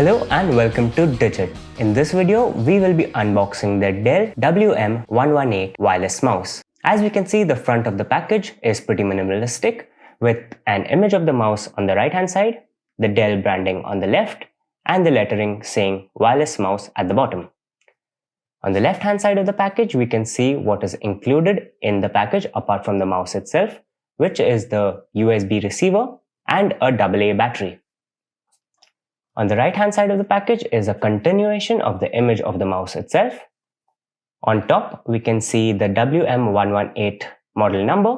Hello and welcome to Digit. In this video, we will be unboxing the Dell WM118 Wireless Mouse. As we can see, the front of the package is pretty minimalistic with an image of the mouse on the right hand side, the Dell branding on the left, and the lettering saying Wireless Mouse at the bottom. On the left hand side of the package, we can see what is included in the package apart from the mouse itself, which is the USB receiver and a AA battery. On the right hand side of the package is a continuation of the image of the mouse itself. On top, we can see the WM118 model number.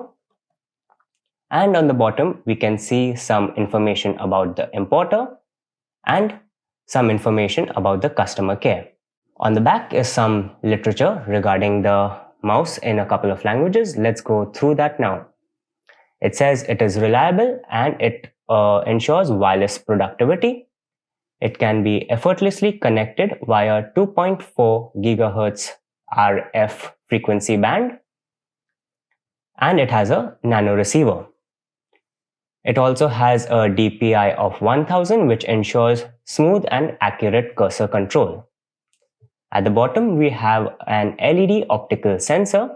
And on the bottom, we can see some information about the importer and some information about the customer care. On the back is some literature regarding the mouse in a couple of languages. Let's go through that now. It says it is reliable and it ensures wireless productivity. It can be effortlessly connected via 2.4 GHz RF frequency band, and it has a nano receiver. It also has a DPI of 1000, which ensures smooth and accurate cursor control. At the bottom, we have an LED optical sensor,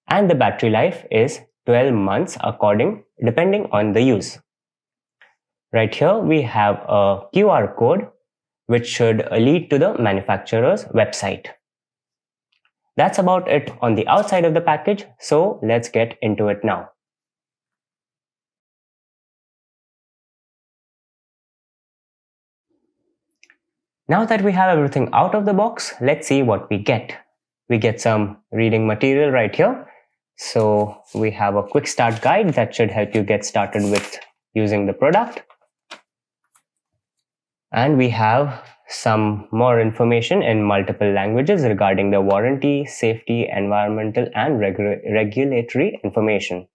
and the battery life is 12 months depending on the use. Right here, we have a QR code which should lead to the manufacturer's website. That's about it on the outside of the package, so let's get into it now. Now that we have everything out of the box, let's see what we get. We get some reading material right here. So we have a quick start guide that should help you get started with using the product. And we have some more information in multiple languages regarding the warranty, safety, environmental, and regulatory information.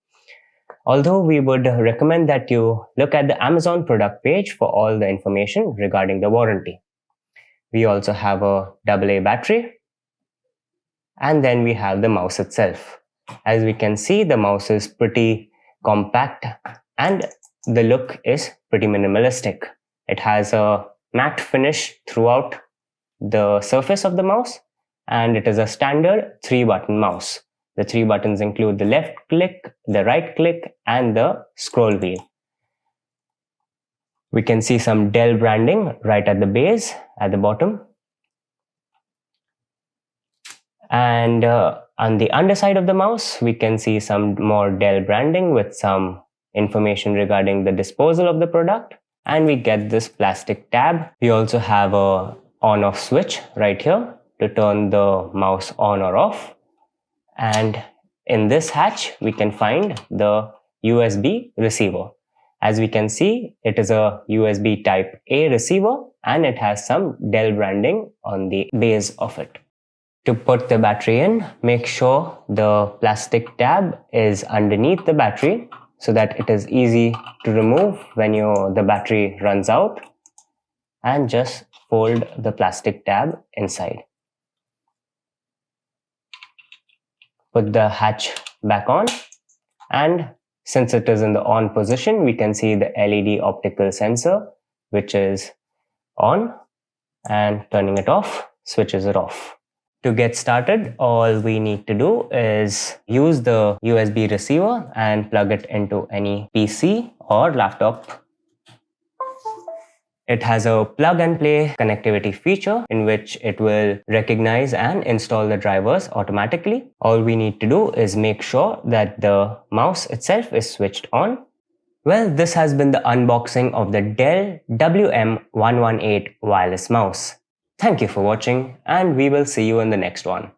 Although we would recommend that you look at the Amazon product page for all the information regarding the warranty. We also have a AA battery, and then we have the mouse itself. As we can see, the mouse is pretty compact and the look is pretty minimalistic. It has a matte finish throughout the surface of the mouse, and it is a standard 3-button mouse. The 3 buttons include the left click, the right click, and the scroll wheel. We can see some Dell branding right at the base, at the bottom. And on the underside of the mouse, we can see some more Dell branding with some information regarding the disposal of the product. And we get this plastic tab. We also have a on-off switch right here to turn the mouse on or off. And in this hatch, we can find the USB receiver. As we can see, it is a USB type A receiver and it has some Dell branding on the base of it. To put the battery in, make sure the plastic tab is underneath the battery so that it is easy to remove when the battery runs out, and just fold the plastic tab inside. Put the hatch back on, and since it is in the on position, we can see the LED optical sensor which is on, and turning it off switches it off. To get started, all we need to do is use the USB receiver and plug it into any PC or laptop. It has a plug and play connectivity feature in which it will recognize and install the drivers automatically. All we need to do is make sure that the mouse itself is switched on. Well, this has been the unboxing of the Dell WM118 Wireless Mouse. Thank you for watching, and we will see you in the next one.